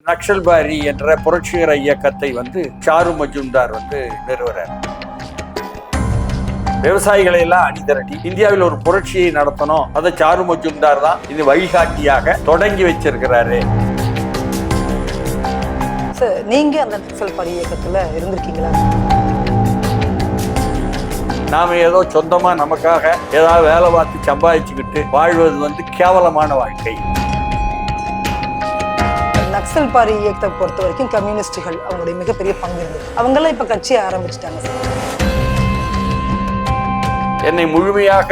நக்சல்பாரி என்ற புரட்சிகர இயக்கத்தை சாரு மஜும்தார் நிறுவனர். விவசாயிகளை எல்லாம் அணிதிரட்டி இந்தியாவில் ஒரு புரட்சியை நடத்தணும், அதை சாரு மஜும்தார் தான் இது வழிகாட்டியாக தொடங்கி வச்சிருக்கிறாரு. நீங்க அந்த நக்சல்பாரி இயக்கத்துல இருந்திருக்கீங்களா? நாம ஏதோ சொந்தமா நமக்காக ஏதாவது வேலை பார்த்து சம்பாதிச்சுக்கிட்டு வாழ்வது கேவலமான வாழ்க்கை. நக்சல்பாரி இயக்கத்தை பொறுத்த வரைக்கும் கம்யூனிஸ்டுகள் அவங்களுடைய மிகப்பெரிய பங்கு இருந்தது. அவங்கெல்லாம் இப்ப கட்சியை ஆரம்பிச்சுட்டாங்க. என்னை முழுமையாக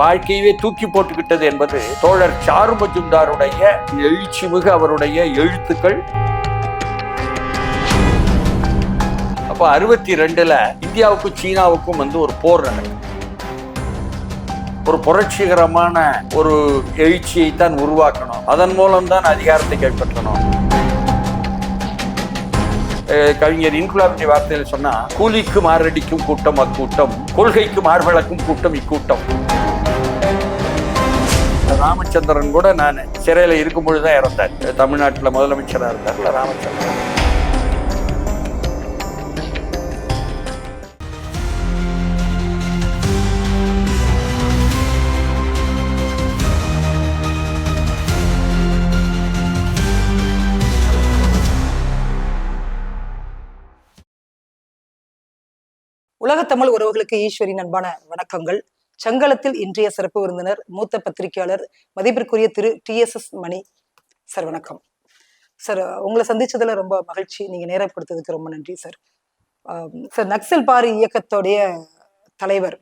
வாழ்க்கையவே தூக்கி போட்டுக்கிட்டது என்பது தோழர் சாரு மஜும்தாருடைய எழுச்சி மிகு அவருடைய எழுத்துக்கள். அப்ப 62ல இந்தியாவுக்கும் சீனாவுக்கும் ஒரு போர் நடக்கும். ஒரு புரட்சிகரமான ஒரு எழுச்சியை தான் உருவாக்கணும், அதன் மூலம் தான் அதிகாரத்தை கைப்பற்றணும். கவிஞர் இன்குலாபின் வார்த்தையில் சொன்னா, கூலிக்கு மாரடிக்கும் கூட்டம் அக்கூட்டம், கொள்கைக்கு மார்பளக்கும் கூட்டம் இக்கூட்டம். ராமச்சந்திரன் கூட நான் சிறையில இருக்கும் பொழுதுதான் இறந்தார். தமிழ்நாட்டில் முதலமைச்சராக இருந்தார்ல ராமச்சந்திரன். உலகத்தமிழ் உறவுகளுக்கு ஈஸ்வரின் அன்பான வணக்கங்கள். சங்கலத்தில் இன்றைய சிறப்பு விருந்தினர் மூத்த பத்திரிகையாளர் மதிப்பிற்குரிய திரு TSS மணி சார். வணக்கம் சார். உங்களை சந்திச்சதுல ரொம்ப மகிழ்ச்சி. நீங்க நேரம் கொடுத்ததுக்கு ரொம்ப நன்றி சார். சார், நக்சல்பாரி இயக்கத்துடைய தலைவர்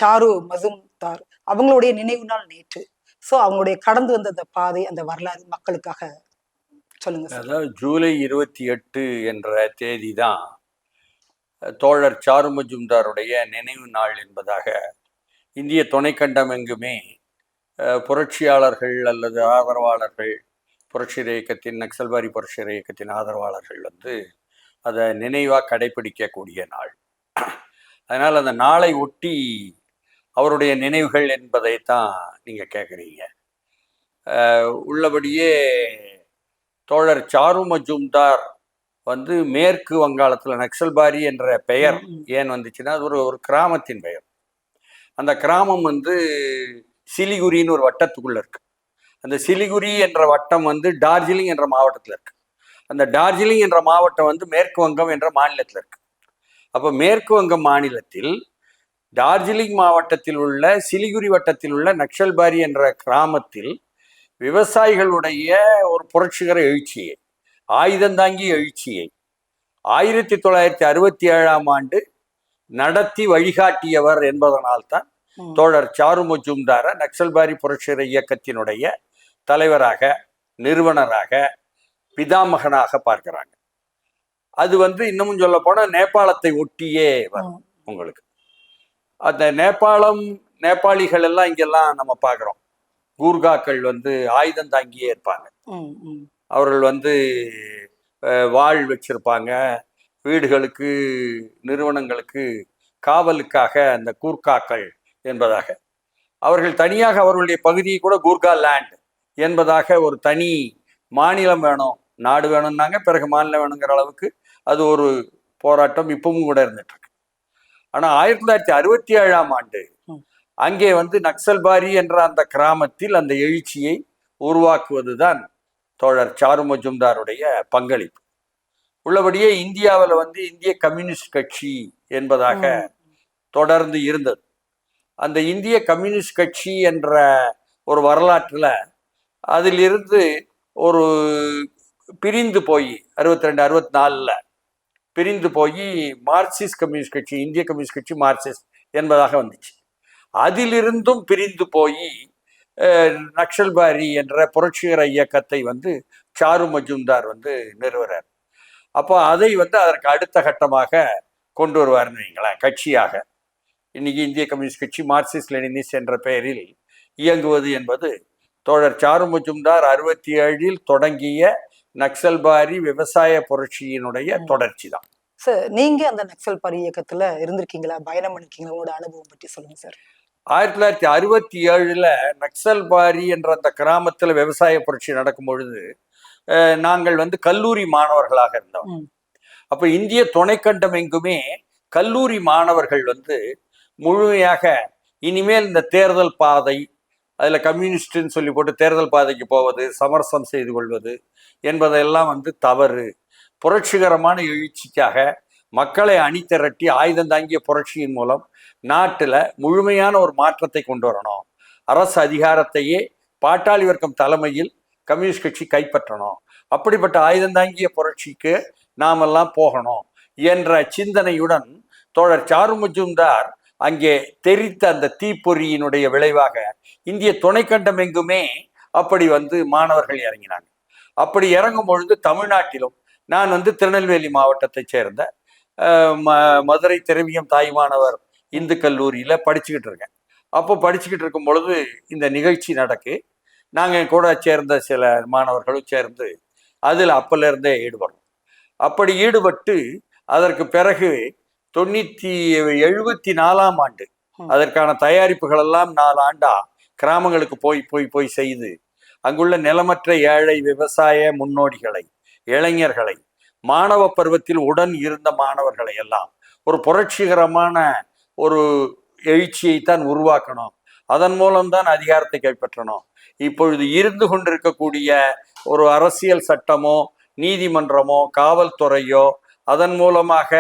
சாரு மஜும்தார் அவங்களுடைய நினைவு நாள் நேற்று. ஸோ அவங்களுடைய கடந்து வந்த அந்த பாதை, அந்த வரலாறு மக்களுக்காக சொல்லுங்க சார். அதாவது ஜூலை 28 என்ற தேதி தான் தோழர் சாரு மஜும்தாருடைய நினைவு நாள் என்பதாக இந்திய துணைக்கண்டம் எங்குமே புரட்சியாளர்கள் அல்லது ஆதரவாளர்கள், புரட்சிகர இயக்கத்தின் நக்சல்பாரி புரட்சிகர இயக்கத்தின் ஆதரவாளர்கள் அதை நினைவாக கடைபிடிக்கக்கூடிய நாள். அதனால் அந்த நாளை ஒட்டி அவருடைய நினைவுகள் என்பதை தான் நீங்கள் கேட்குறீங்க. உள்ளபடியே தோழர் சாரு மஜும்தார் மேற்கு வங்காளத்தில் நக்சல்பாரி என்ற பெயர் ஏன் வந்துச்சுன்னா, அது ஒரு கிராமத்தின் பெயர். அந்த கிராமம் சிலிகுரின்னு ஒரு வட்டத்துக்குள்ள இருக்கு. அந்த சிலிகுரி என்ற வட்டம் டார்ஜிலிங் என்ற மாவட்டத்தில் இருக்கு. அந்த டார்ஜிலிங் என்ற மாவட்டம் மேற்கு வங்கம் என்ற மாநிலத்தில் இருக்கு. அப்போ மேற்கு வங்கம் மாநிலத்தில் டார்ஜிலிங் மாவட்டத்தில் உள்ள சிலிகுரி வட்டத்தில் உள்ள நக்சல்பாரி என்ற கிராமத்தில் விவசாயிகளுடைய ஒரு புரட்சிகர எழுச்சியை, ஆயுதந்தாங்கி எழுச்சியை 1967 நடத்தி வழிகாட்டியவர் என்பதனால்தான் தோழர் சாரு மஜும்தார நக்சல்பாரி புரட்சிகர இயக்கத்தினுடைய தலைவராக, நிறுவனராக, பிதாமகனாக பார்க்கிறாங்க. அது இன்னமும் சொல்ல போனா நேபாளத்தை ஒட்டியே வரும். உங்களுக்கு அந்த நேபாளிகள் எல்லாம் இங்கெல்லாம் நம்ம பார்க்குறோம். கூர்காக்கள் ஆயுதம் தாங்கியே இருப்பாங்க. அவர்கள் வாள் வச்சிருப்பாங்க. வீடுகளுக்கு, நிறுவனங்களுக்கு காவலுக்காக அந்த கூர்காக்கள் என்பதாக அவர்கள் தனியாக அவர்களுடைய பகுதியை கூட கூர்கா லேண்ட் என்பதாக ஒரு தனி மாநிலம் வேணும், நாடு வேணும்னாங்க. பிறகு மாநிலம் வேணுங்கிற அளவுக்கு அது ஒரு போராட்டம் இப்பவும் கூட இருந்துட்டு இருக்கு. ஆனால் 1967 அங்கே நக்சல்பாரி என்ற அந்த கிராமத்தில் அந்த எழுச்சியை உருவாக்குவதுதான் தோழர் சாரு மஜும்தாருடைய பங்களிப்பு. உள்ளபடியே இந்தியாவில் இந்திய கம்யூனிஸ்ட் கட்சி என்பதாக தொடர்ந்து இருந்தது. அந்த இந்திய கம்யூனிஸ்ட் கட்சி என்ற ஒரு வரலாற்றில் அதிலிருந்து ஒரு பிரிந்து போய் 62-64 பிரிந்து போய் மார்க்சிஸ்ட் கம்யூனிஸ்ட் கட்சி, இந்திய கம்யூனிஸ்ட் கட்சி மார்க்சிஸ்ட் என்பதாக வந்துச்சு. அதிலிருந்தும் பிரிந்து போய் நக்சல்பாரி என்ற புரட்சிகர இயக்கத்தை சாரு மஜும்தார் நிறுவனர். அப்போ அதை அதற்கு அடுத்த கட்டமாக கொண்டு வருவார்னு வைங்களேன். கட்சியாக இன்னைக்கு இந்திய கம்யூனிஸ்ட் கட்சி மார்க்சிஸ்ட் லெனினிஸ்ட் என்ற பெயரில் இயங்குவது என்பது தோழர் சாரு மஜும்தார் 67 தொடங்கிய நக்சல்பாரி விவசாய புரட்சியினுடைய தொடர்ச்சி தான். சார், நீங்க அந்த நக்சல்பாரி இயக்கத்துல இருந்திருக்கீங்களா? பயணம் பண்ணிருக்கீங்களா? உங்களோட அனுபவம் பற்றி சொல்லுங்க சார். 1967 நக்சல்பாரி என்ற அந்த கிராமத்தில் விவசாய புரட்சி நடக்கும் பொழுது நாங்கள் வந்து கல்லூரி மாணவர்களாக இருந்தோம். அப்ப இந்திய துணைக்கண்டம் எங்குமே கல்லூரி மாணவர்கள் வந்து முழுமையாக இனிமேல் இந்த தேர்தல் பாதை, அதில் கம்யூனிஸ்ட்னு சொல்லி போட்டு தேர்தல் பாதைக்கு போவது, சமரசம் செய்து கொள்வது என்பதெல்லாம் வந்து தவறு. புரட்சிகரமான எழுச்சிக்காக மக்களை அணிதிரட்டி ஆயுதம் தாங்கிய புரட்சியின் மூலம் நாட்டில் முழுமையான ஒரு மாற்றத்தை கொண்டு வரணும். அரசு அதிகாரத்தையே பாட்டாளி வர்க்கம் தலைமையில் கம்யூனிஸ்ட் கட்சி கைப்பற்றணும். அப்படிப்பட்ட ஆயுதம் தாங்கிய புரட்சிக்கு நாமெல்லாம் போகணும் என்ற சிந்தனையுடன் தோழர் சாரு மஜும்தார் அங்கே தெரித்த அந்த தீப்பொறியினுடைய விளைவாக இந்திய துணைக்கண்டம் எங்குமே அப்படி வந்து மாணவர்கள் இறங்கினாங்க. அப்படி இறங்கும் பொழுது தமிழ்நாட்டிலும் நான் வந்து திருநெல்வேலி மாவட்டத்தை சேர்ந்த மதுரை திரவியம் தாய்மானவர் இந்து கல்லூரியில படிச்சுக்கிட்டு இருக்கேன். அப்போ படிச்சுக்கிட்டு இருக்கும் பொழுது இந்த நிகழ்ச்சி நடக்கு. நாங்கள் கூட சேர்ந்த சில மாணவர்களும் சேர்ந்து அதில் அப்பல ஈடுபடுறோம். அப்படி ஈடுபட்டு அதற்கு பிறகு 74ஆம் ஆண்டு அதற்கான தயாரிப்புகள் எல்லாம் 4 ஆண்டா கிராமங்களுக்கு போய் போய் போய் செய்து அங்குள்ள நிலமற்ற ஏழை விவசாய முன்னோடிகளை, இளைஞர்களை, மாணவ பருவத்தில் உடன் இருந்த மாணவர்களை எல்லாம் ஒரு புரட்சிகரமான ஒரு எழுச்சியைத்தான் உருவாக்கணும். அதன் மூலம்தான் அதிகாரத்தை கைப்பற்றணும். இப்பொழுது இருந்து கொண்டிருக்கக்கூடிய ஒரு அரசியல் சட்டமோ நீதிமன்றமோ காவல்துறையோ அதன் மூலமாக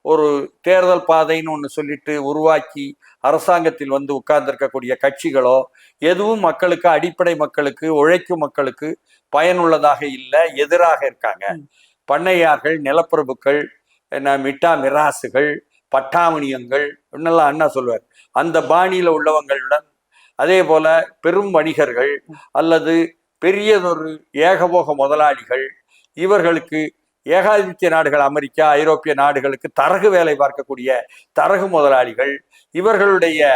ஒரு தேர்தல் பாதைன்னு ஒன்று சொல்லிட்டு உருவாக்கி அரசாங்கத்தில் வந்து உட்கார்ந்திருக்கக்கூடிய கட்சிகளோ எதுவும் மக்களுக்கு, அடிப்படை மக்களுக்கு, உழைக்கும் மக்களுக்கு பயனுள்ளதாக இல்லை, எதிராக இருக்காங்க. பண்ணையார்கள், நிலப்பிரபுக்கள், மிட்டா மிராசுகள், பட்டாமணியங்கள் இன்னெல்லாம் அண்ணா சொல்வார். அந்த பாணியில உள்ளவங்களுடன் அதே போல பெரும் வணிகர்கள் அல்லது பெரியதொரு ஏகபோக முதலாளிகள், இவர்களுக்கு ஏகாதிபத்திய நாடுகள், அமெரிக்கா, ஐரோப்பிய நாடுகளுக்கு தரகு வேலை பார்க்கக்கூடிய தரகு முதலாளிகள், இவர்களுடைய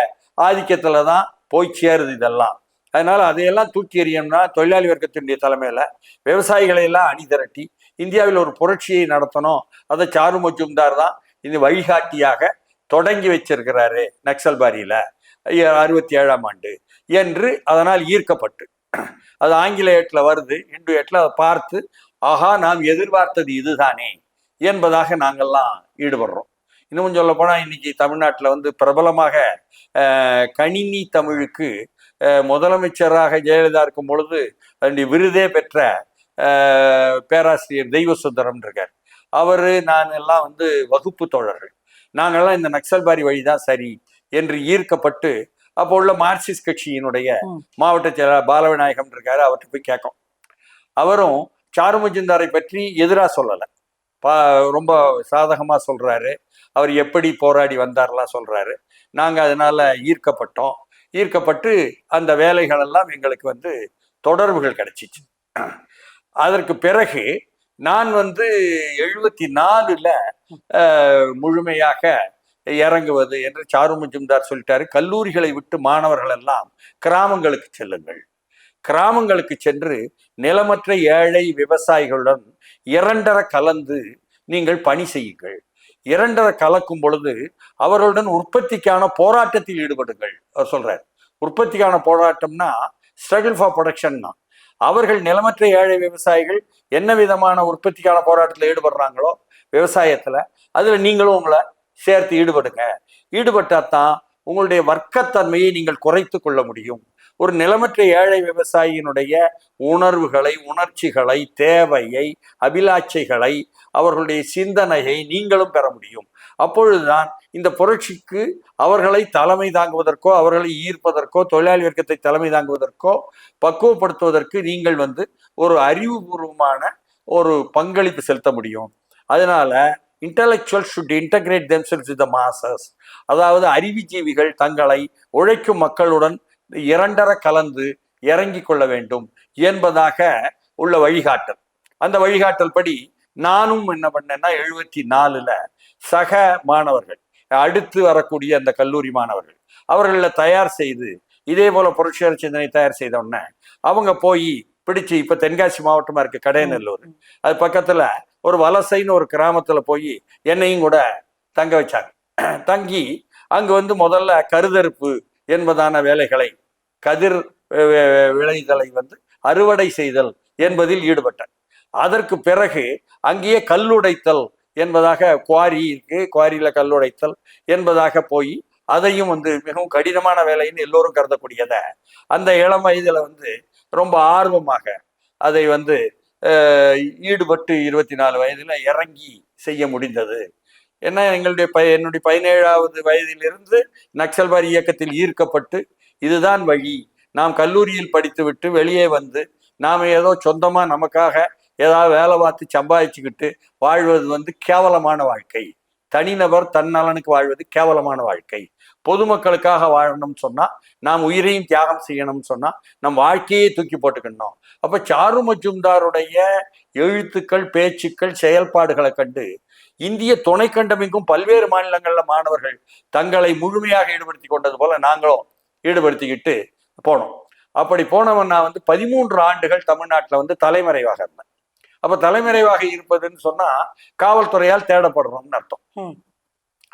ஆதிக்கத்துல தான் போய் சேருது இதெல்லாம். அதனால அதையெல்லாம் தூக்கி எறியணும்னா தொழிலாளி வர்க்கத்தினுடைய தலைமையில விவசாயிகளை எல்லாம் அணிதிரட்டி இந்தியாவில் ஒரு புரட்சியை நடத்தணும். அதை சாரு மஜும்தார் தான் இந்த வழிகாட்டியாக தொடங்கி வச்சிருக்கிறாரு நக்சல்பாரியில 67ஆம் ஆண்டு என்று அதனால் ஈர்க்கப்பட்டு, அது ஆங்கில ஏட்டில் வருது, இந்து ஏட்டில் அதை பார்த்து ஆஹா நாம் எதிர்பார்த்தது இதுதானே என்பதாக நாங்கள்லாம் ஈடுபடுறோம். இன்னும் சொல்ல போனால் இன்னைக்கு தமிழ்நாட்டில் வந்து பிரபலமாக கணினி தமிழுக்கு முதலமைச்சராக ஜெயலலிதா இருக்கும் பொழுது அதனுடைய விருதே பெற்ற பேராசிரியர் தெய்வ சுந்தரம் இருக்கார். அவர் நான் எல்லாம் வந்து வகுப்பு தோழர்கள். நாங்கள்லாம் இந்த நக்சல்பாரி வழிதான் சரி என்று ஈர்க்கப்பட்டு அப்போ உள்ள மார்க்சிஸ்ட் கட்சியினுடைய மாவட்ட செயலாளர் பாலவிநாயகம் இருக்காரு, அவர்கிட்ட போய் கேட்கும். அவரும் சாரு மஜும்தாரை பற்றி எதிராக சொல்லலை, ரொம்ப சாதகமாக சொல்றாரு. அவர் எப்படி போராடி வந்தார்லாம் சொல்றாரு. நாங்கள் அதனால ஈர்க்கப்பட்டு அந்த வேலைகள் எல்லாம் எங்களுக்கு வந்து தொடர்புகள் கிடைச்சிச்சு. அதற்கு பிறகு நான் வந்து 74ல் முழுமையாக இறங்குவது என்று சாரு மஜும்தார் சொல்லிட்டாரு. கல்லூரிகளை விட்டு மாணவர்கள் எல்லாம் கிராமங்களுக்கு செல்லுங்கள், கிராமங்களுக்கு சென்று நிலமற்ற ஏழை விவசாயிகளுடன் இரண்டர கலந்து நீங்கள் பணி செய்யுங்கள். இரண்டர கலக்கும் பொழுது அவர்களுடன் உற்பத்திக்கான போராட்டத்தில் ஈடுபடுங்கள். அவர் சொல்றார், உற்பத்திக்கான போராட்டம்னா ஸ்ட்ரகிள் ஃபார் ப்ரொடக்ஷன் தான். அவர்கள் நிலமற்ற ஏழை விவசாயிகள் என்ன விதமான உற்பத்திக்கான போராட்டத்தில் ஈடுபடுறாங்களோ விவசாயத்துல, அதுல நீங்களும் உங்களை சேர்த்து ஈடுபட்டாதான் உங்களுடைய வர்க்கத்தன்மையை நீங்கள் குறைத்து கொள்ள முடியும். ஒரு நிலமற்ற ஏழை விவசாயியினுடைய உணர்வுகளை, உணர்ச்சிகளை, தேவையை, அபிலாட்சைகளை, அவர்களுடைய சிந்தனையை நீங்களும் பெற முடியும். அப்பொழுதுதான் இந்த புரட்சிக்கு அவர்களை தலைமை தாங்குவதற்கோ, அவர்களை ஈர்ப்பதற்கோ, தொழிலாளி வர்க்கத்தை தலைமை தாங்குவதற்கோ பக்குவப்படுத்துவதற்கு நீங்கள் வந்து ஒரு அறிவுபூர்வமான ஒரு பங்களிப்பு செலுத்த முடியும். அதனால intellectuals should integrate themselves with the masses. அதாவது அறிவுஜீவிகள் தங்களை உழைக்கும் மக்களுடன் இரண்டர கலந்து இறங்கி கொள்ள வேண்டும் என்பதாக உள்ள வழிகாட்டல். அந்த வழிகாட்டல் படி நானும் என்ன பண்ணேன்னா 74ல் சக மாணவர்கள், அடுத்து வரக்கூடிய அந்த கல்லூரி மாணவர்கள், அவர்களை தயார் செய்து இதே போல புரட்சியாளர் சிந்தனை தயார் செய்த உடனே அவங்க போய் பிடிச்சு, இப்ப தென்காசி மாவட்டமா இருக்கு கடையநல்லூர், அது பக்கத்துல ஒரு வலசைன்னு ஒரு கிராமத்துல போய் என்னையும் கூட தங்க வச்சாங்க. தங்கி அங்கு வந்து முதல்ல கருதறுப்பு என்பதான வேலைகளை, கதிர் விளைதலை வந்து அறுவடை செய்தல் என்பதில் ஈடுபட்டேன். அதற்கு பிறகு அங்கேயே கல்லுடைத்தல் என்பதாக குவாரி இருக்கு, குவாரியில கல்லுடைத்தல் என்பதாக போய் அதையும் வந்து மிகவும் கடினமான வேலைன்னு எல்லோரும் கருதக்கூடியத அந்த இளம் வயதுல வந்து ரொம்ப ஆர்வமாக அதை வந்து ஈடுபட்டு 24 வயதுல இறங்கி செய்ய முடிந்தது. ஏன்னா என்னுடைய 17வது வயதிலிருந்து நக்சல்வாரி இயக்கத்தில் ஈர்க்கப்பட்டு இதுதான் வழி, நாம் கல்லூரியில் படித்துவிட்டு வெளியே வந்து நாம் ஏதோ சொந்தமா நமக்காக ஏதாவது வேலை பார்த்து சம்பாதிச்சுக்கிட்டு வாழ்வது வந்து கேவலமான வாழ்க்கை, தனிநபர் தன்னலனுக்கு வாழ்வது கேவலமான வாழ்க்கை, பொதுமக்களுக்காக வாழணும்னு சொன்னா நாம் உயிரையும் தியாகம் செய்யணும்னு சொன்னா நம் வாழ்க்கையை தூக்கி போட்டுக்கணும். அப்ப சாரு மஜும்தாருடைய எழுத்துக்கள், பேச்சுக்கள், செயல்பாடுகளை கண்டு இந்திய துணை கண்டமெங்கும் பல்வேறு மாநிலங்கள்ல மாணவர்கள் தங்களை முழுமையாக ஈடுபடுத்தி கொண்டது போல நாங்களும் ஈடுபடுத்திக்கிட்டு போனோம். அப்படி போனவன் நான் வந்து 13 ஆண்டுகள் தமிழ்நாட்டில் வந்து தலைமறைவாக இருந்தேன். அப்ப தலைமறைவாக இருப்பதுன்னு சொன்னா காவல்துறையால் தேடப்படுறோம்னு அர்த்தம்.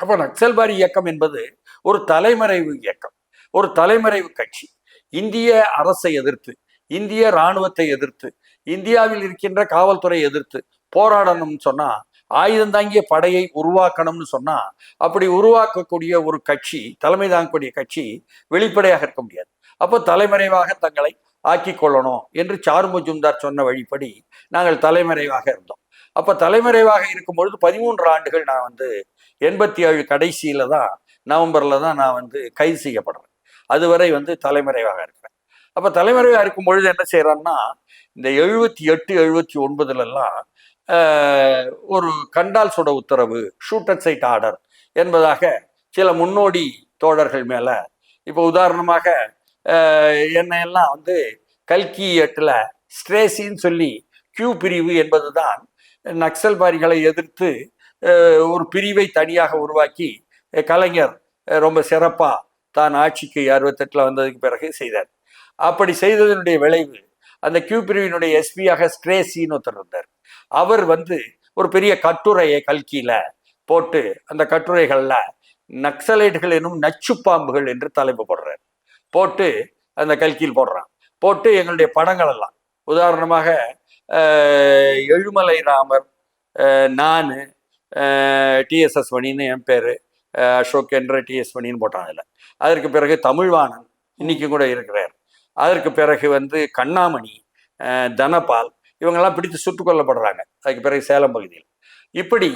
அப்ப நக்சல்பாரி இயக்கம் என்பது ஒரு தலைமறைவு இயக்கம், ஒரு தலைமறைவு கட்சி. இந்திய அரசை எதிர்த்து, இந்திய இராணுவத்தை எதிர்த்து, இந்தியாவில் இருக்கின்ற காவல்துறை எதிர்த்து போராடணும்னு சொன்னா, ஆயுதம் தாங்கிய படையை உருவாக்கணும்னு சொன்னா, அப்படி உருவாக்கக்கூடிய ஒரு கட்சி, தலைமை தாங்கக்கூடிய கட்சி வெளிப்படையாக இருக்க முடியாது. அப்போ தலைமறைவாக தங்களை ஆக்கி கொள்ளணும் என்று சாரு மஜும்தார் சொன்ன வழிப்படி நாங்கள் தலைமறைவாக இருந்தோம். அப்ப தலைமறைவாக இருக்கும் பொழுது 13 ஆண்டுகள் நான் வந்து 87 கடைசியில தான், நவம்பர்ல தான் நான் வந்து கைது செய்யப்படுறேன். அதுவரை வந்து தலைமறைவாக இருக்கிறேன். அப்ப தலைமறைவாக இருக்கும் பொழுது என்ன செய்யறான்னா, இந்த 78, 79 ஒரு கண்டால் சுட உத்தரவு, ஷூட் அட் சைட் ஆர்டர் என்பதாக சில முன்னோடி தோழர்கள் மேல, இப்போ உதாரணமாக என்னையெல்லாம் வந்து கல்கி 8ல் ஸ்ட்ரேசின்னு சொல்லி கியூ பிரிவு என்பதுதான் நக்சல்பாரிகளை எதிர்த்து ஒரு பிரிவை தனியாக உருவாக்கி கலைஞர் ரொம்ப சிறப்பா தான் ஆட்சிக்கு 68 வந்ததுக்கு பிறகு செய்தார். அப்படி செய்ததனுடைய விளைவு, அந்த கியூ பிரிவினுடைய எஸ்பியாக ஸ்ட்ரேசின்னு ஒருத்தர் இருந்தார். அவர் வந்து ஒரு பெரிய கட்டுரையை கல்கியில போட்டு, அந்த கட்டுரைகள்ல நக்சலைட்டுகள் எனும் நச்சு பாம்புகள் என்று தலைப்பு போடுறார். போட்டு அந்த கல்கியில் போடுறான். போட்டு எங்களுடைய படங்கள் எல்லாம், உதாரணமாக எழுமலை ராமர், நான், டிஎஸ்எஸ் மணின்னு என் பேரு, அசோக் என்ற டிஎஸ் மணின்னு போட்டான். அதில் அதற்கு பிறகு தமிழ்வாணன் இன்னைக்கு கூட இருக்கிறார். அதற்கு பிறகு வந்து கண்ணாமணி, தனபால், இவங்கெல்லாம் பிடித்து சுட்டுக் கொல்லப்படுறாங்க. அதுக்கு பிறகு சேலம் பகுதியில். இப்படி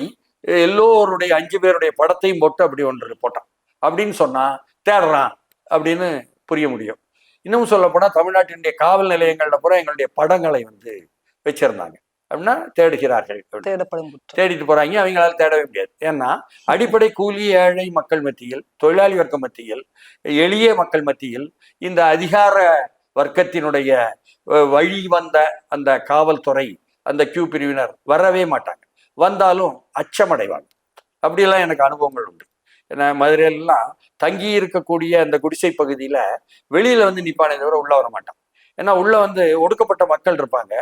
எல்லோருடைய 5 பேருடைய படத்தையும் போட்டு அப்படி ஒன்று போட்டான். அப்படின்னு சொன்னா தேடுறான் அப்படின்னு புரிய முடியும். இன்னும் சொல்ல போனா தமிழ்நாட்டினுடைய காவல் நிலையங்கள்ல பூரா எங்களுடைய படங்களை வந்து வச்சிருந்தாங்க. அப்படின்னா தேடுகிறார்கள், தேடிட்டு போறாங்க. அவங்களால தேடவே முடியாது. ஏன்னா அடிப்படை கூலி ஏழை மக்கள் மத்தியில், தொழிலாளி வர்க்க மத்தியில், எளிய மக்கள் மத்தியில் இந்த அதிகார வர்க்கத்தினுடைய வழி வந்த அந்த காவல்துறை, அந்த கியூ பிரிவினர் வரவே மாட்டாங்க. வந்தாலும் அச்சமடைவாங்க. அப்படியெல்லாம் எனக்கு அனுபவங்கள் உண்டு. ஏன்னா மதுரையிலாம் தங்கி இருக்கக்கூடிய அந்த குடிசை பகுதியில வெளியில வந்து நிப்பானே தவிர உள்ள வர மாட்டான். ஏன்னா உள்ள வந்து ஒடுக்கப்பட்ட மக்கள் இருப்பாங்க.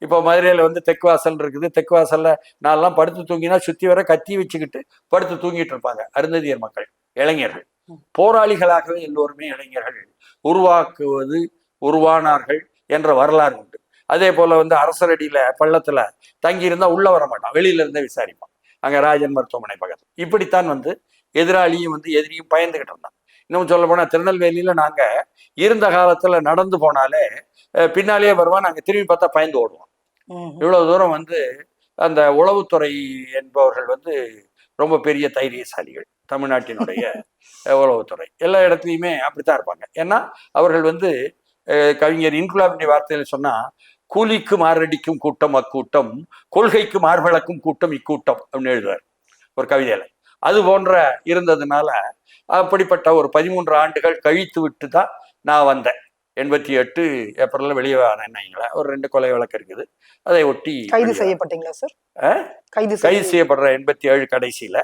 இப்போ மதுரையில வந்து தெற்கு வாசல் இருக்குது. தெற்கு வாசல்ல நான்லாம் படுத்து தூங்கினா சுத்தி வர கத்தி வச்சுக்கிட்டு படுத்து தூங்கிட்டு இருப்பாங்க அருந்ததியர் மக்கள், இளைஞர்கள். போராளிகளாகவே எல்லோருமே இளைஞர்கள் உருவானார்கள் என்ற வரலாறு உண்டு. அதே போல வந்து அரசரடியில பள்ளத்துல தங்கி இருந்தா உள்ள வர மாட்டான், வெளியில இருந்தே விசாரிப்பான். அங்க ராஜன் மருத்துவமனை பக்கத்துல. இப்படித்தான் வந்து எதிராளியும் வந்து எதிரியும் பயந்துகிட்டு இருந்தான். இன்னும் சொல்ல போனா திருநெல்வேலியில நாங்க இருந்த காலத்துல நடந்து போனாலே பின்னாலேயே வருவான், நாங்க திரும்பி பார்த்தா பயந்து ஓடுவோம். இவ்வளவு தூரம் வந்து அந்த உளவுத்துறை என்பவர்கள் வந்து ரொம்ப பெரிய தைரியசாலிகள். தமிழ்நாட்டினுடைய உளவுத்துறை எல்லா இடத்துலையுமே அப்படித்தான் இருப்பாங்க. ஏன்னா அவர்கள் வந்து கவிஞர் இன்குலாபினுடைய வார்த்தையில சொன்னா, கூலிக்கு மாரடிக்கும் கூட்டம் அக்கூட்டம், கொள்கைக்கு மார்பளக்கும் கூட்டம் இக்கூட்டம் அப்படின்னு எழுதுவார் ஒரு கவிதையில. அது போன்ற இருந்ததுனால அப்படிப்பட்ட ஒரு 13 ஆண்டுகள் கழித்து விட்டு தான் நான் வந்தேன். 88 ஏப்ரல்ல வெளியே வரேன்னாங்களா. ஒரு 2 கொலை வழக்கு இருக்குது, அதை ஒட்டி கைது செய்யப்பட்டீங்களா சார்? கைது செய்யப்படுற 87 கடைசியில.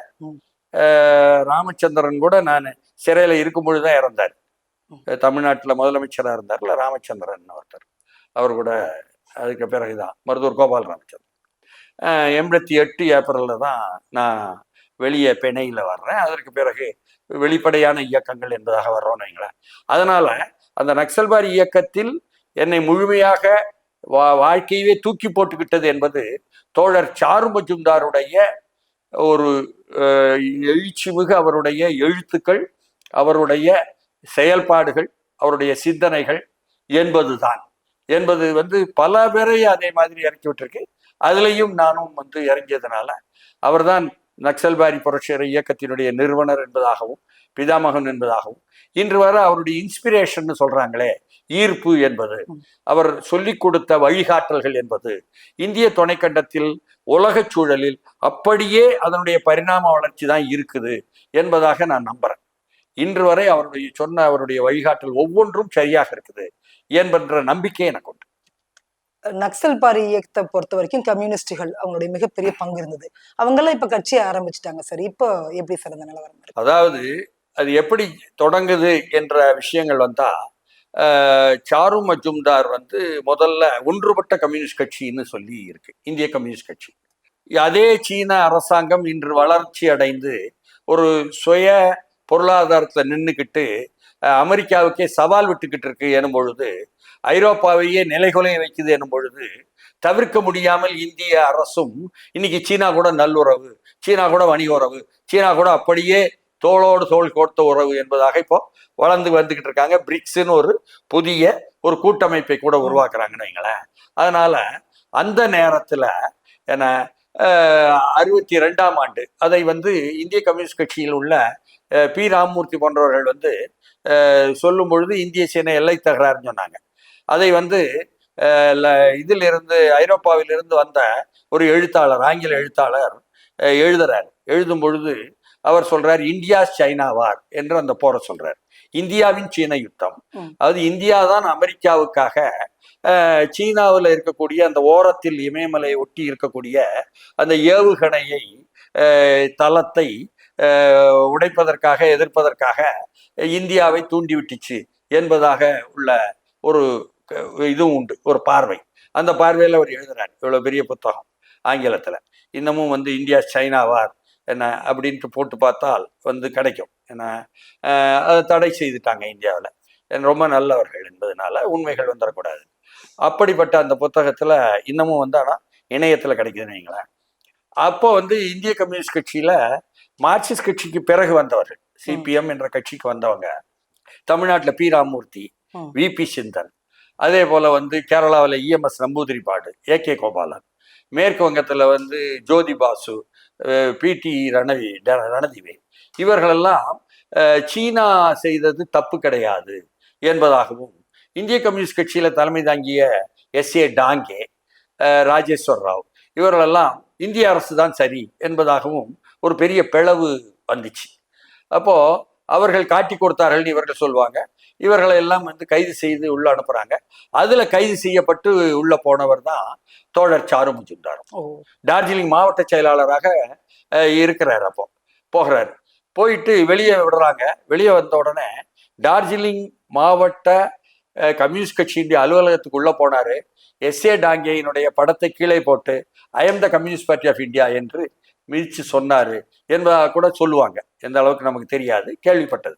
ராமச்சந்திரன் கூட நான் சிறையில இருக்கும் பொழுதுதான் இறந்தார். தமிழ்நாட்டில் முதலமைச்சராக இருந்தார்ல ராமச்சந்திரன் ஒருத்தர், அவர் கூட அதுக்கு பிறகுதான் மருதூர் கோபால் ராமச்சந்திரன். 88 ஏப்ரல்ல தான் நான் வெளியே பிணையில வர்றேன். அதற்கு பிறகு வெளிப்படையான இயக்கங்கள் என்பதாக வர்றோம் வைங்களேன். அதனால அந்த நக்சல்பாரி இயக்கத்தில் என்னை முழுமையாக வாழ்க்கையவே தூக்கி போட்டுக்கிட்டது என்பது தோழர் சாரு மஜும்தாருடைய ஒரு எழுச்சிமிகு அவருடைய எழுத்துக்கள், அவருடைய செயல்பாடுகள், அவருடைய சிந்தனைகள் என்பதுதான். என்பது பல பேரை அதே மாதிரி இறக்கி விட்டுருக்கு. அதுலேயும் நானும் இறங்கியதுனால அவர்தான் நக்சல்பாரி புரட்சிகர இயக்கத்தினுடைய நிறுவனர் என்பதாகவும் பிதாமகன் என்பதாகவும் இன்று வரை அவருடைய இன்ஸ்பிரேஷன் சொல்றாங்களே, ஈர்ப்பு என்பது, அவர் சொல்லிக் கொடுத்த வழிகாட்டல்கள் என்பது இந்திய துணைக்கண்டத்தில் உலக சூழலில் அப்படியே அதனுடைய பரிணாம வளர்ச்சி தான் இருக்குது என்பதாக நான் நம்புறேன். இன்று வரை அவருடைய வழிகாட்டல் ஒவ்வொன்றும் சரியாக இருக்குது என்ற நம்பிக்கை எனக்கு உண்டு. நக்சல் பாரி இயக்கத்தை பொறுத்த வரைக்கும் கம்யூனிஸ்டுகள் அவங்களுடைய மிகப்பெரிய பங்கு இருந்தது. அவங்கெல்லாம் இப்ப கட்சியை ஆரம்பிச்சுட்டாங்க சார். இப்போ எப்படி சார் அந்த நிலவரம் இருக்கு? அதாவது அது எப்படி தொடங்குது என்ற விஷயங்கள் வந்தா, சாரு மஜும்தார் முதல்ல ஒன்றுபட்ட கம்யூனிஸ்ட் கட்சின்னு சொல்லி இருக்கு, இந்திய கம்யூனிஸ்ட் கட்சி. அதே சீன அரசாங்கம் இன்று வளர்ச்சி அடைந்து ஒரு சுய பொருளாதாரத்துல நின்றுக்கிட்டு அமெரிக்காவுக்கே சவால் விட்டுக்கிட்டு இருக்கு எனும் பொழுது, ஐரோப்பாவையே நிலைகுலைய வைக்குது எனும் பொழுது, தவிர்க்க முடியாமல் இந்திய அரசும் இன்னைக்கு சீனா கூட நல்லுறவு, சீனா கூட வணிக உறவு, சீனா கூட அப்படியே தோளோடு தோள் கோர்த்த உறவு என்பதாக இப்போ வந்துகிட்டு இருக்காங்க. பிரிக்ஸ்ன்னு ஒரு புதிய ஒரு கூட்டமைப்பை கூட உருவாக்குறாங்கன்னு வைங்களேன். அதனால அந்த நேரத்துல என்ன 62ஆம் ஆண்டு அதை இந்திய கம்யூனிஸ்ட் கட்சியில் உள்ள பி ராமமூர்த்தி போன்றவர்கள் சொல்லும் பொழுது இந்திய சீன எல்லை தகராறுன்னு சொன்னாங்க. அதை இதிலிருந்து ஐரோப்பாவிலிருந்து வந்த ஒரு எழுத்தாளர், ஆங்கில எழுத்தாளர் எழுதுறார். எழுதும் பொழுது அவர் சொல்றார், இந்தியா சைனா வார் என்று அந்த போரை சொல்றார். இந்தியாவின் சீன யுத்தம். அதாவது இந்தியா தான் அமெரிக்காவுக்காக சீனாவில் இருக்கக்கூடிய அந்த ஓரத்தில் இமயமலையை ஒட்டி இருக்கக்கூடிய அந்த ஏவுகணையை தளத்தை உடைப்பதற்காக எதிர்ப்பதற்காக இந்தியாவை தூண்டிவிட்டுச்சு என்பதாக உள்ள ஒரு இதுவும் உண்டு, ஒரு பார்வை. அந்த பார்வையில் அவர் எழுதுறாரு. இவ்வளவு பெரிய புத்தகம் ஆங்கிலத்துல. இன்னமும் இந்தியா சைனா வார் என்ன அப்படின்ட்டு போட்டு பார்த்தால் கிடைக்கும். ஏன்னா அதை தடை செய்துட்டாங்க இந்தியாவில், ரொம்ப நல்லவர்கள் என்பதனால உண்மைகள் வந்துடக்கூடாது. அப்படிப்பட்ட அந்த புத்தகத்துல இன்னமும் ஆனால் இணையத்துல கிடைக்குதுன்னு வைங்களேன். அப்போ இந்திய கம்யூனிஸ்ட் கட்சியில மார்க்சிஸ்ட் கட்சிக்கு பிறகு வந்தவர்கள், சிபிஎம் என்ற கட்சிக்கு வந்தவங்க தமிழ்நாட்டில் பி ராமமூர்த்தி, விபி சிந்தன், அதே போல கேரளாவில் இஎம்எஸ் நம்பூதிரிபாடு, ஏகே கோபாலன், மேற்கு வங்கத்தில் ஜோதி பாசு, பிடி ரணதிவே, இவர்களெல்லாம் சீனா செய்தது தப்பு கிடையாது என்பதாகவும், இந்திய கம்யூனிஸ்ட் கட்சியில தலைமை தாங்கிய எஸ்ஏ டாங்கே, ராஜேஸ்வர் ராவ், இவர்களெல்லாம் இந்திய அரசு தான் சரி என்பதாகவும் ஒரு பெரிய பிளவு வந்துச்சு. அப்போ அவர்கள் காட்டி கொடுத்தார்கள் இவர்கள் சொல்லுவாங்க. இவர்களை எல்லாம் கைது செய்து உள்ள அனுப்புறாங்க. அதுல கைது செய்யப்பட்டு உள்ள போனவர் தான் தோழர் சாரு மஜும்தார். டார்ஜிலிங் மாவட்ட செயலாளராக இருக்கிறார். அப்போ போகிறாரு. போயிட்டு வெளியே விடுறாங்க. வெளியே வந்த உடனே டார்ஜிலிங் மாவட்ட கம்யூனிஸ்ட் கட்சியினுடைய அலுவலகத்துக்கு உள்ள போனாரு. எஸ்ஏ டாங்கேயினுடைய படத்தை கீழே போட்டு I am the Communist Party of India என்று மிதிச்சு சொன்னாரு என்பதாக கூட சொல்லுவாங்க. எந்த அளவுக்கு நமக்கு தெரியாது, கேள்விப்பட்டது.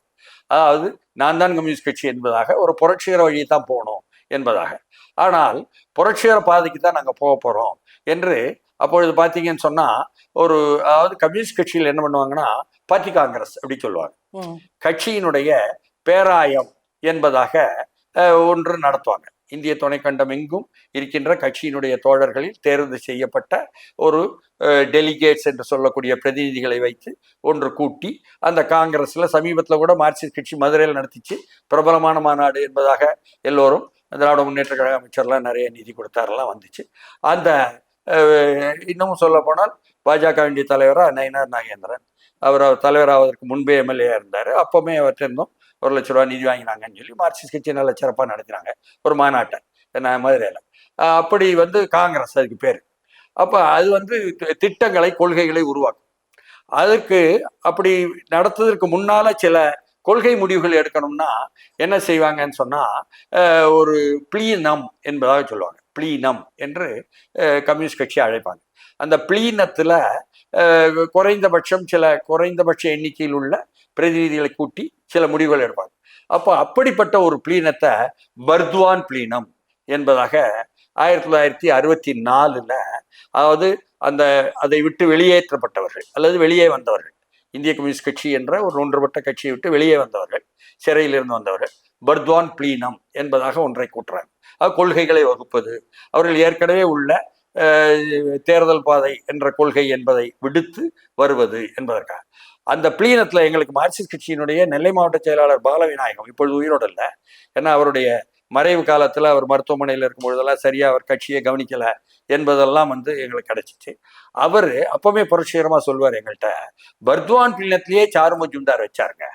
அதாவது நான் தான் கம்யூனிஸ்ட் கட்சி என்பதாக, ஒரு புரட்சிகர வழியை தான் போகணும் என்பதாக. ஆனால் புரட்சிகர பாதைக்கு தான் நாங்கள் போக போறோம் என்று அப்பொழுது பார்த்தீங்கன்னு சொன்னா, அதாவது கம்யூனிஸ்ட் கட்சியில் என்ன பண்ணுவாங்கன்னா, பார்ட்டி காங்கிரஸ் அப்படி சொல்லுவாங்க. கட்சியினுடைய பேராயம் என்பதாக ஒன்று நடத்துவாங்க. இந்திய துணைக்கண்டம் எங்கும் இருக்கின்ற கட்சியினுடைய தோழர்களில் தேர்வு செய்யப்பட்ட ஒரு டெலிகேட்ஸ் என்று சொல்லக்கூடிய பிரதிநிதிகளை வைத்து ஒன்று கூட்டி, அந்த காங்கிரஸ்ல சமீபத்தில் கூட மார்க்சிஸ்ட் கட்சி மதுரையில் நடத்திச்சு, பிரபலமான மாநாடு என்பதாக எல்லோரும் திராவிட முன்னேற்ற கழக அமைச்சர்லாம் நிறைய நிதி கொடுத்தாரெல்லாம் வந்துச்சு. அந்த இன்னமும் சொல்ல போனால் பாஜகவினுடைய தலைவராக நயினார் நாகேந்திரன், அவர் தலைவராவதற்கு முன்பே எம்எல்ஏ இருந்தார். அப்பவுமே அவர்கிட்ட இருந்தும் 1 லட்ச ரூபா நிதி வாங்கினாங்கன்னு சொல்லி மார்க்சிஸ்ட் கட்சி நல்ல சிறப்பாக நடத்தினாங்க ஒரு மாநாட்டை மதுரையில். அப்படி காங்கிரஸ் அதுக்கு பேர். அப்போ அது திட்டங்களை, கொள்கைகளை உருவாக்கும். அதுக்கு அப்படி நடத்துவதற்கு முன்னால சில கொள்கை முடிவுகள் எடுக்கணும்னா என்ன செய்வாங்கன்னு சொன்னா, ஒரு ப்ளீனம் என்பதாக சொல்லுவாங்க. ப்ளீனம் என்று கம்யூனிஸ்ட் கட்சி அழைப்பாங்க. அந்த ப்ளீனத்துல குறைந்தபட்ச எண்ணிக்கையில் உள்ள பிரதிநிதிகளை கூட்டி சில முடிவுகள் எடுப்பாங்க. அப்போ அப்படிப்பட்ட ஒரு ப்ளீனத்தை பர்த்வான் ப்ளீனம் என்பதாக 1964 அதாவது அதை விட்டு வெளியேற்றப்பட்டவர்கள் அல்லது வெளியே வந்தவர்கள், இந்திய கம்யூனிஸ்ட் கட்சி என்ற ஒரு ஒன்றுபட்ட கட்சியை விட்டு வெளியே வந்தவர்கள், சிறையிலிருந்து வந்தவர்கள் பர்த்வான் பிளீனம் என்பதாக ஒன்றை கூட்டுறாங்க. கொள்கைகளை வகுப்பது, அவர்கள் ஏற்கனவே உள்ள தேர்தல் பாதை என்ற கொள்கை என்பதை விடுத்து வருவது என்பதற்காக. அந்த பிளீனத்தில் எங்களுக்கு மார்க்சிஸ்ட் கட்சியினுடைய நெல்லை மாவட்ட செயலாளர் பாலவிநாயகம் இப்பொழுது உயிரோடு இல்லை, ஏன்னா அவருடைய மறைவு காலத்தில் அவர் மருத்துவமனையில் இருக்கும் பொழுதெல்லாம் சரியாக அவர் கட்சியை கவனிக்கலை என்பதெல்லாம் எங்களுக்கு கிடைச்சிச்சு. அவர் அப்பவுமே புரட்சிகரமாக சொல்வார் எங்கள்கிட்ட, பர்த்வான் பிளீனத்திலேயே சாரு மஜும்தார் வச்சாருங்க.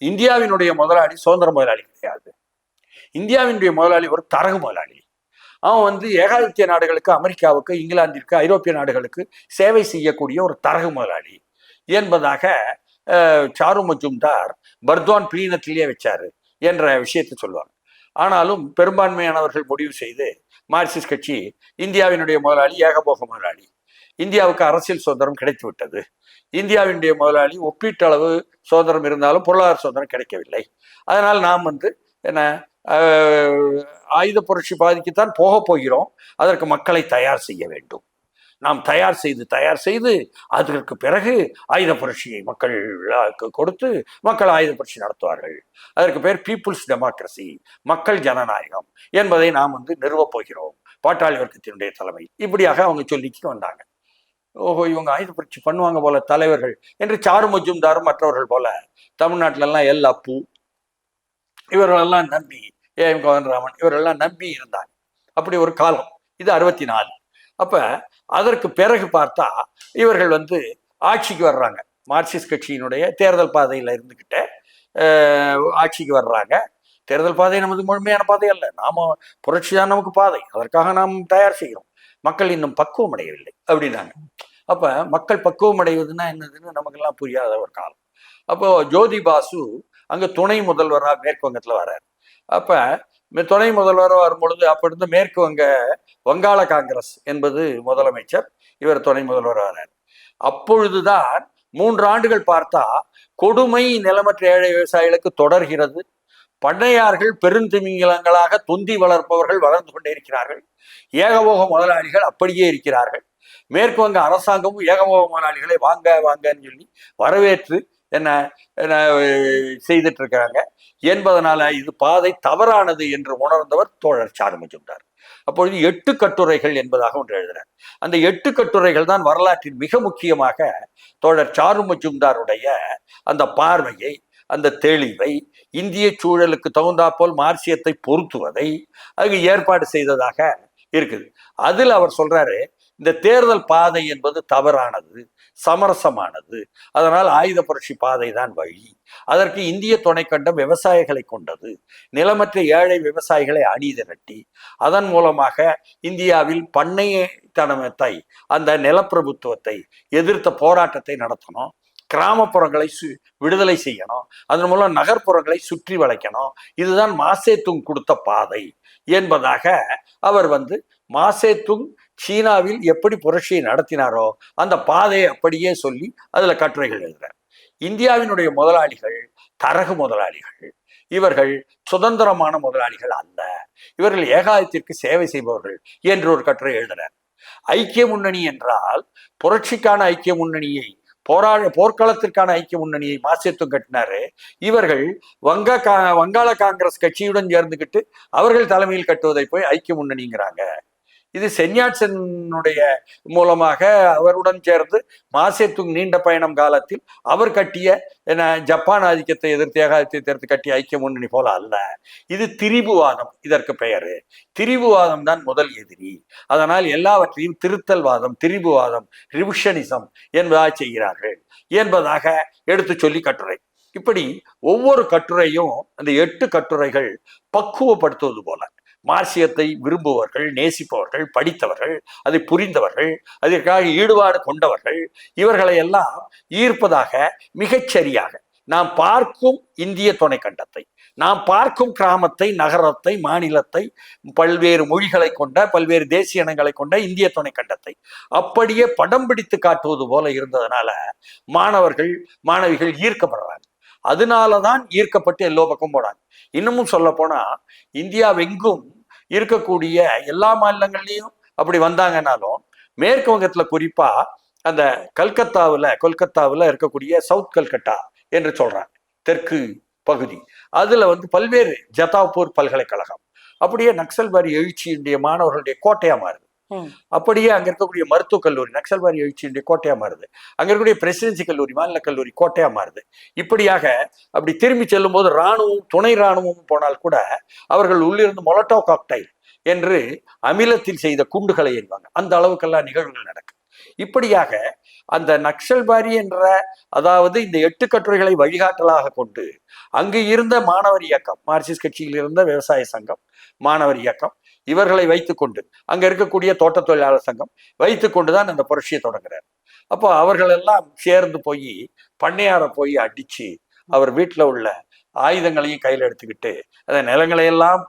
இந்தியாவினுடைய முதலாளி சுதந்திர முதலாளி கிடையாது, இந்தியாவினுடைய முதலாளி ஒரு தரகு முதலாளி. அவன் ஏகாதிபத்திய நாடுகளுக்கு, அமெரிக்காவுக்கு, இங்கிலாந்திற்கு, ஐரோப்பிய நாடுகளுக்கு சேவை செய்யக்கூடிய ஒரு தரகு முதலாளி என்பதாக சாரு மஜும்தார் பர்த்வான் பிளீனத்திலேயே வச்சாரு என்ற விஷயத்தை சொல்லுவாங்க. ஆனாலும் பெரும்பான்மையானவர்கள் முடிவு செய்து மார்க்சிஸ்ட் கட்சி இந்தியாவினுடைய முதலாளி ஏகபோக முதலாளி, இந்தியாவுக்கு அரசியல் சுதந்திரம் கிடைத்து விட்டது, இந்தியாவினுடைய முதலாளி ஒப்பீட்டளவு சுதந்திரம் இருந்தாலும் பொருளாதார சுதந்திரம் கிடைக்கவில்லை, அதனால் நாம் என்ன ஆயுத புரட்சி பாதிக்குத்தான் போக போகிறோம், அதற்கு மக்களை தயார் செய்ய வேண்டும், நாம் தயார் செய்து அதற்கு பிறகு ஆயுத புரட்சியை மக்கள் கொடுத்து மக்கள் ஆயுத புரட்சி நடத்துவார்கள், அதற்கு பேர் பீப்புள்ஸ் டெமோக்ரஸி, மக்கள் ஜனநாயகம் என்பதை நாம் நிறுவப் போகிறோம், பாட்டாளி வர்க்கத்தினுடைய தலைமை, இப்படியாக அவங்க சொல்லிக்கிட்டு வந்தாங்க. ஓஹோ, இவங்க ஆயுத புரட்சி பண்ணுவாங்க போல தலைவர்கள் என்று சாரு மஜும்தாரும் மற்றவர்கள் போல தமிழ்நாட்டிலெல்லாம் எல் அப்பு இவர்களெல்லாம் நம்பி, ஏஎம் கோதண்டராமன் இவரெல்லாம் நம்பி இருந்தாங்க. அப்படி ஒரு காலம். இது 64. அப்ப அதற்கு பிறகு பார்த்தா இவர்கள் ஆட்சிக்கு வர்றாங்க, மார்க்சிஸ்ட் கட்சியினுடைய தேர்தல் பாதையில இருந்துகிட்டே ஆட்சிக்கு வர்றாங்க. தேர்தல் பாதை நமது முழுமையான பாதை அல்ல, நாம புரட்சி தான் நமக்கு பாதை, அதற்காக நாம் தயார் செய்கிறோம், மக்கள் இன்னும் பக்குவம் அடையவில்லை அப்படின்னாங்க. அப்ப மக்கள் பக்குவம் அடைவதுன்னா என்னதுன்னு நமக்கெல்லாம் புரியாத ஒரு காலம். அப்போ ஜோதி பாசு அங்க துணை முதல்வராக மேற்கு வங்கத்துல வர்றாரு. அப்ப துணை முதல்வராக வரும்பொழுது அப்ப இருந்து மேற்கு வங்காள காங்கிரஸ் என்பது முதலமைச்சர், இவர் துணை முதல்வராக வர்றாரு. அப்பொழுதுதான் 3 ஆண்டுகள் பார்த்தா கொடுமை நிலமற்ற ஏழை விவசாயிகளுக்கு தொடர்கிறது, பண்ணையார்கள் பெருந்திமிங்கலங்களாக தொந்தி வளர்ப்பவர்கள் வளர்ந்து கொண்டே இருக்கிறார்கள், ஏகபோக முதலாளிகள் அப்படியே இருக்கிறார்கள், மேற்கு வங்க அரசாங்கமும் ஏகபோக முதலாளிகளை வாங்க வாங்கன்னு சொல்லி வரவேற்று என்ன செய்துட்டு இருக்கிறாங்க என்பதனால இது பாதை தவறானது என்று உணர்ந்தவர் தோழர் சாரு மஜும்தார். அப்பொழுது 8 கட்டுரைகள் என்பதாக ஒன்று எழுதினார். அந்த 8 கட்டுரைகள் தான் வரலாற்றில் மிக முக்கியமாக தோழர் சாரு மஜும்தாருடைய அந்த பார்வையை, அந்த தெளிவை, இந்திய சூழலுக்கு தகுந்தாப்போல் மார்க்சியத்தை பொருத்துவதை அதுக்கு ஏற்பாடு செய்ததாக இருக்குது. அதில் அவர் சொல்றாரு, இந்த தேர்தல் பாதை என்பது தவறானது, சமரசமானது, அதனால் ஆயுத புரட்சி பாதை தான் வழி, அதற்கு இந்திய துணைக்கண்டம் விவசாயிகளை கொண்டது, நிலமற்ற ஏழை விவசாயிகளை அணிதிரட்டி அதன் மூலமாக இந்தியாவில் பண்ணையத்தனத்தை, அந்த நிலப்பிரபுத்துவத்தை எதிர்த்த போராட்டத்தை நடத்தணும், கிராமப்புறங்களை விடுதலை செய்யணும், அதன் மூலம் நகர்ப்புறங்களை சுற்றி வளைக்கணும், இதுதான் மாசேதுங் கொடுத்த பாதை என்பதாக அவர் மாசேதுங் சீனாவில் எப்படி புரட்சியை நடத்தினாரோ அந்த பாதையை அப்படியே சொல்லி அதுல கட்டுரைகள் எழுதுறார். இந்தியாவினுடைய முதலாளிகள் தரகு முதலாளிகள், இவர்கள் சுதந்திரமான முதலாளிகள் அல்ல, இவர்கள் ஏகாதிபத்திற்கு சேவை செய்பவர்கள் என்று ஒரு கட்டுரை எழுதுறார். ஐக்கிய முன்னணி என்றால் புரட்சிக்கான ஐக்கிய முன்னணியை, போர்க்களத்திற்கான ஐக்கிய முன்னணியை மாசேதுங் கட்டினாரு. இவர்கள் வங்காள காங்கிரஸ் கட்சியுடன் சேர்ந்துக்கிட்டு அவர்கள் தலைமையில் கட்டுவதை போய் ஐக்கிய முன்னணிங்கிறாங்க. இது சென்யாட்சனுடைய மூலமாக அவருடன் சேர்ந்து மாசேதுங் நீண்ட பயணம் காலத்தில் அவர் கட்டிய ஜப்பான் ஆதிக்கத்தை எதிர்த்து, ஏகாதிபத்தியத்தை எதிர்த்து கட்டிய ஐக்கிய முன்னணி போல அல்ல, இது திரிபுவாதம், இதற்கு பெயரு திரிபுவாதம் தான் முதல் எதிரி, அதனால் எல்லாவற்றையும் திருத்தல்வாதம், திரிபுவாதம், ரிவிஷனிசம் என்பதாக செய்கிறார்கள் என்பதாக எடுத்து சொல்லி கட்டுரை. இப்படி ஒவ்வொரு கட்டுரையும் அந்த 8 கட்டுரைகள் பக்குவப்படுத்துவது போல மார்க்சியத்தை விரும்புவர்கள், நேசிப்பவர்கள், படித்தவர்கள், அதை புரிந்தவர்கள், அதற்காக ஈடுபாடு கொண்டவர்கள், இவர்களை எல்லாம் ஈர்ப்பதாக மிகச்சரியாக நாம் பார்க்கும் இந்திய துணைக்கண்டத்தை, நாம் பார்க்கும் கிராமத்தை, நகரத்தை, மாநிலத்தை, பல்வேறு மொழிகளை கொண்ட, பல்வேறு தேசிய இனங்களை கொண்ட இந்திய துணைக்கண்டத்தை அப்படியே படம் பிடித்து காட்டுவது போல இருந்ததுனால மாணவர்கள், மாணவிகள் ஈர்க்கப்படுறாங்க. அதனாலதான் ஈர்க்கப்பட்டு எல்லோ பக்கம் போனாங்க. இன்னமும் சொல்ல போனா இந்தியாவெங்கும் இருக்கக்கூடிய எல்லா மாநிலங்கள்லையும் அப்படி வந்தாங்கன்னாலும் மேற்கு வங்கத்துல குறிப்பா அந்த கொல்கத்தாவில் இருக்கக்கூடிய சவுத் கல்கட்டா என்று சொல்றாங்க, தெற்கு பகுதி. அதுல வந்து பல்வேறு ஜதாப்பூர் பல்கலைக்கழகம் அப்படியே நக்சல்பாரி எழுச்சியுடைய மாணவர்களுடைய கோட்டையா மாறுது. அப்படியே அங்க இருக்கக்கூடிய மருத்துவக் கல்லூரி நக்சல்பாரி எழுச்சியுடைய கோட்டையா மாறுது. அங்க இருக்கக்கூடிய பிரசிடென்சி கல்லூரி, மாநில கல்லூரி கோட்டையா மாறுது. இப்படியாக அப்படி திரும்பி செல்லும் போது இராணுவம், துணை இராணுவம் போனால் கூட அவர்கள் உள்ளிருந்து மொலட்டோ காக்டைல் என்று அமிலத்தில் செய்த குண்டுகளை எறிவாங்க. அந்த அளவுக்கெல்லாம் நிகழ்வுகள் நடக்கும். இப்படியாக அந்த நக்சல்பாரி என்ற, அதாவது இந்த 8 கட்டுரைகளை வழிகாட்டலாக கொண்டு அங்கு இருந்த மாணவர் இயக்கம், மார்க்சிஸ்ட் கட்சியில் இருந்த விவசாய சங்கம், மாணவர் இயக்கம், இவர்களை வைத்துக்கொண்டு அங்க இருக்கக்கூடிய தோட்ட தொழிலாளர் சங்கம் வைத்துக்கொண்டுதான் அந்த புரட்சியை தொடங்குறார். அப்போ அவர்கள் எல்லாம் சேர்ந்து போய் பண்ணையார போய் அடிச்சு அவர் வீட்டுல உள்ள ஆயுதங்களையும் கையில எடுத்துக்கிட்டு அந்த நிலங்களை எல்லாம்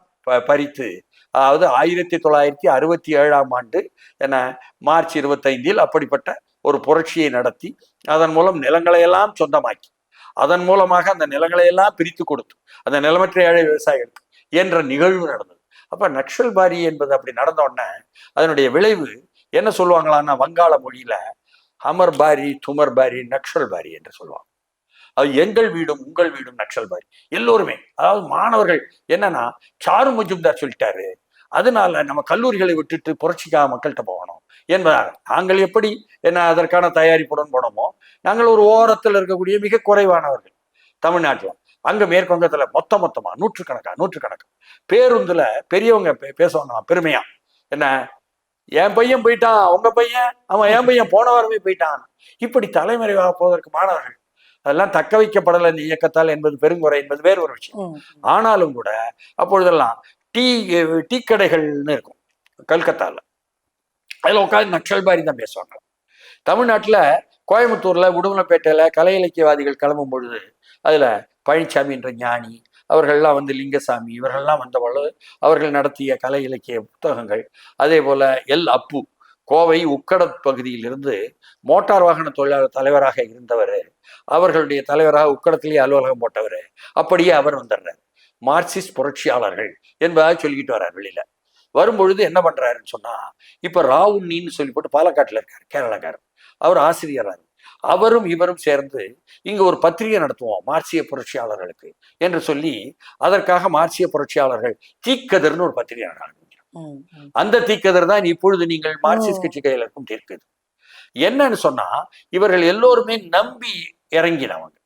பறித்து, அதாவது 1967ஆம் ஆண்டு என மார்ச் 25 அப்படிப்பட்ட ஒரு புரட்சியை நடத்தி அதன் மூலம் நிலங்களை எல்லாம் சொந்தமாக்கி அதன் மூலமாக அந்த நிலங்களை எல்லாம் பிரித்து கொடுத்து அந்த நிலமற்ற ஏழை விவசாயிகளுக்கு என்ற நிகழ்வு நடந்தது. அப்ப நக்சல்பாரி என்பது அப்படி நடந்த உடனே அதனுடைய விளைவு என்ன சொல்லுவாங்களான்னா, வங்காள மொழியில அமர்பாரி, துமர்பாரி, நக்சல்பாரி என்று சொல்லுவாங்க. அது எங்கள் வீடும் உங்கள் வீடும் நக்சல்பாரி. எல்லோருமே, அதாவது மாணவர்கள் என்னன்னா, சாரு மஜும்தார் சொல்லிட்டாரு, அதனால நம்ம கல்லூரிகளை விட்டுட்டு புரட்சிக்காக மக்கள்கிட்ட போகணும் என்பதாக நாங்கள் எப்படி அதற்கான தயாரிப்புடன் போனோமோ, நாங்கள் ஒரு ஓரத்தில் இருக்கக்கூடிய மிக குறைவானவர்கள் தமிழ்நாட்டில், அங்க மேற்கு வங்கத்துல மொத்தமா நூற்றுக்கணக்கா பேருந்துல பெரியவங்க பேசுவாங்களாம் பெருமையா, என்ன என் பையன் போயிட்டான், உங்க பையன், அவன் என் பையன் போன வாரமே போயிட்டான். இப்படி தலைமறைவாக போவதற்கு மாணவர்கள் அதெல்லாம் தக்க வைக்கப்படலை இந்த இயக்கத்தால் என்பது பெருங்குறை என்பது வேறு ஒரு விஷயம். ஆனாலும் கூட அப்பொழுதெல்லாம் டீ கடைகள்னு இருக்கும் கல்கத்தால, அதுல உட்காந்து நக்சல்பாரி தான் பேசுவாங்க. தமிழ்நாட்டுல கோயம்புத்தூர்ல உடுமலைப்பேட்டையில கலை இலக்கியவாதிகள் கிளம்பும் பொழுது அதுல பழனிசாமி என்ற ஞானி, அவர்கள்லாம் வந்து லிங்கசாமி, இவர்கள்லாம் வந்த பொழுது அவர்கள் நடத்திய கலை இலக்கிய புத்தகங்கள், அதே போல அப்பு கோவை உக்கட பகுதியிலிருந்து மோட்டார் வாகன தொழிலாளர் தலைவராக இருந்தவர், அவர்களுடைய தலைவராக உக்கடத்திலேயே அலுவலகம் போட்டவர், அப்படியே அவர் வந்துடுறார். மார்க்சிஸ்ட் புரட்சியாளர்கள் என்பதாக சொல்லிக்கிட்டு வர்றார். வெளியில வரும்பொழுது என்ன பண்றாருன்னு சொன்னா, இப்ப ராவுன்னின்னு சொல்லி போட்டு பாலக்காட்டுல இருக்காரு, கேரளாக்காரர், அவர் ஆசிரியராக, அவரும் இவரும் சேர்ந்து இங்க ஒரு பத்திரிகை நடத்துவோம் மார்க்சிய புரட்சியாளர்களுக்கு என்று சொல்லி அதற்காக மார்க்சிய புரட்சியாளர்கள் தீக்கதிர்னு ஒரு பத்திரிகை நடத்தும். அந்த தீக்கதிர் தான் இப்பொழுது நீங்கள் மார்க்சிஸ்ட் கட்சி கையில் இருக்கும் தீர்க்குது. என்னன்னு சொன்னா, இவர்கள் எல்லோருமே நம்பி இறங்கினவங்க.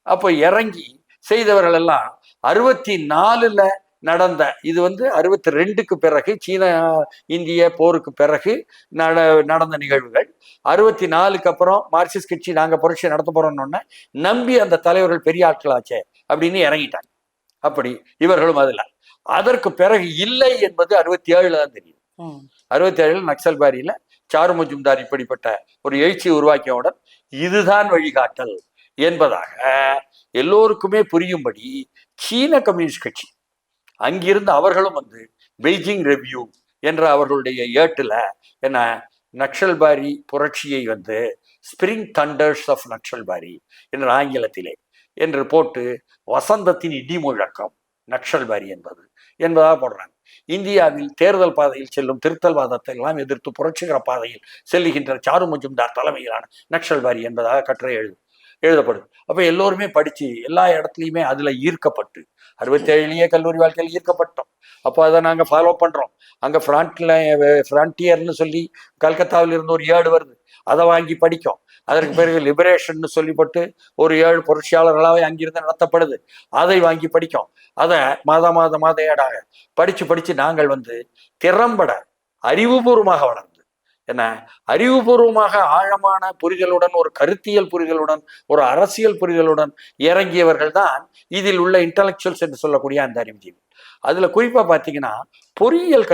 அப்போ இறங்கி செய்தவர்கள் எல்லாம் 64ல நடந்த, இது வந்து 62க்கு பிறகு, சீன இந்திய போருக்கு பிறகு நடந்த நிகழ்வுகள். 64க்கு அப்புறம் மார்க்சிஸ்ட் கட்சி நாங்க புரட்சி நடத்த போறோம்னு நம்பி அந்த தலைவர்கள் பெரிய ஆட்களாச்சே அப்படின்னு இறங்கிட்டாங்க. அப்படி இவர்களும் அதுல. அதற்கு பிறகு இல்லை என்பது 67ல தான் தெரியும். 67ல நக்சல்பாரியில சாரு மஜும்தார் இப்படிப்பட்ட ஒரு எழுச்சியை உருவாக்கியவுடன் இதுதான் வழிகாட்டல் என்பதாக எல்லோருக்குமே புரியும்படி சீன கம்யூனிஸ்ட் கட்சி அங்கிருந்து அவர்களும் வந்து பெய்ஜிங் ரெவ்யூ என்ற அவர்களுடைய ஏட்டுல நக்சல்பாரி புரட்சியை வந்து ஸ்பிரிங் தண்டர்ஸ் ஆஃப் நக்சல்பாரி என்ற ஆங்கிலத்திலே என்று போட்டு வசந்தத்தின் இடி முழக்கம் நக்சல்பாரி என்பதாக போடுறாங்க. இந்தியாவில் தேர்தல் பாதையில் செல்லும் திருத்தல்வாதத்தை எல்லாம் எதிர்த்து புரட்சிகர பாதையில் செல்லுகின்ற சாரு மஜும்தார் தலைமையிலான நக்சல்பாரி என்பதாக கட்டுரை எழுதப்படுது. அப்ப எல்லோருமே படிச்சு எல்லா இடத்துலையுமே அதுல ஈர்க்கப்பட்டு 67லயே கல்லூரி வாழ்க்கையில் ஈர்க்கப்பட்டோம். அப்போ அதை நாங்க ஃபாலோ பண்றோம். அங்க ஃப்ரான்டியர்னு சொல்லி கல்கத்தாவில் இருந்து ஒரு ஏடு வருது, அதை வாங்கி படிக்கும். அதற்கு பிறகு லிபரேஷன் சொல்லிப்பட்டு ஒரு 7 புரட்சியாளர்களாவே அங்கிருந்து நடத்தப்படுது, அதை வாங்கி படிக்கும். அதை மாத ஏடாக படிச்சு நாங்கள் வந்து திறம்பட அறிவுபூர்வமாக வளர்ந்து அறிவுபூர்வமாக ஆழமான புரிதலுடன், ஒரு கருத்தியல் புரிதலுடன், ஒரு அரசியல் புரிதலுடன் இறங்கியவர்கள் தான் இதில் உள்ள இன்டலெக்சுவல்ஸ் என்று சொல்லக்கூடிய அந்த அறிவுஜீவி. அதுல குறிப்பா பாத்தீங்கன்னா பொறியியல்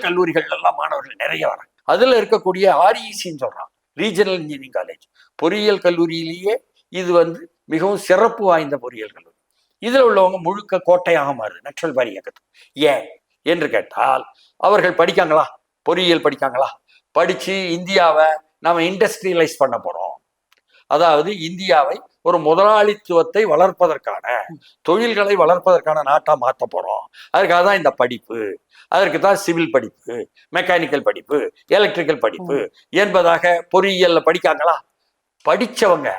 கல்லூரிகள் எல்லாம் மாணவர்கள் நிறைய வராங்க. அதுல இருக்கக்கூடிய RECன்னு சொல்றான், ரீஜனல் இன்ஜினியரிங் காலேஜ், பொறியியல் கல்லூரியிலேயே இது வந்து மிகவும் சிறப்பு வாய்ந்த பொறியியல் கல்லூரி. இதுல உள்ளவங்க முழுக்க கோட்டையாக மாறுது நக்சல்பாரி இயக்கத்துக்கு. ஏன் என்று கேட்டால், அவர்கள் படிக்காங்களா, பொறியியல் படிக்காங்களா, படிச்சு இந்தியாவை நாம இண்டஸ்ட்ரியலைஸ் பண்ண போறோம், அதாவது இந்தியாவை ஒரு முதலாளித்துவத்தை வளர்ப்பதற்கான, தொழில்களை வளர்ப்பதற்கான நாட்டா மாற்ற போறோம். அதுக்காக தான் இந்த படிப்பு, அதற்கு தான் சிவில் படிப்பு, மெக்கானிக்கல் படிப்பு, எலக்ட்ரிக்கல் படிப்பு என்பதாக பொறியியல்ல படிக்காங்களா? படிச்சவங்க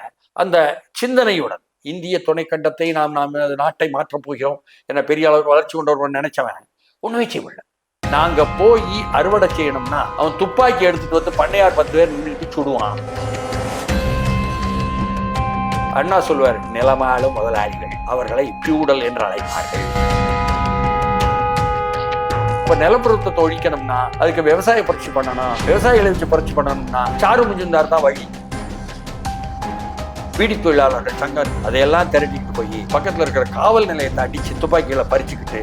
அந்த சிந்தனையுடன் இந்திய துணைக்கண்டத்தை நாம் நாட்டை மாற்றப் போகிறோம் என பெரிய அளவுக்கு வளர்ச்சி கொண்டவர்கள் நினைச்சவன் ஒண்ணுமே செய்யல. நாங்க போய் அறுவடை செய்யணும்னா அவன் துப்பாக்கி எடுத்துட்டு வந்து பண்ணையார் 10 பேர் நின்றுட்டு சுடுவான். அண்ணா சொல்வார், நிலமாளும் முதலாளிகள் அவர்களை பியூடல் என்று அழைப்பார்கள். இப்ப நிலப்பொருத்தத்தை ஒழிக்கணும்னா அதுக்கு விவசாய புரட்சி பண்ணணும், விவசாயிகளை வச்சு புரட்சி பண்ணணும்னா சாரு மஜும்தார் தான் வழி. பீடி தொழிலாளர்கள் சங்கம் அதையெல்லாம் திரட்டிட்டு போய் பக்கத்துல இருக்கிற காவல் நிலையத்தை அடிச்சு துப்பாக்கிகளை பறிச்சுக்கிட்டு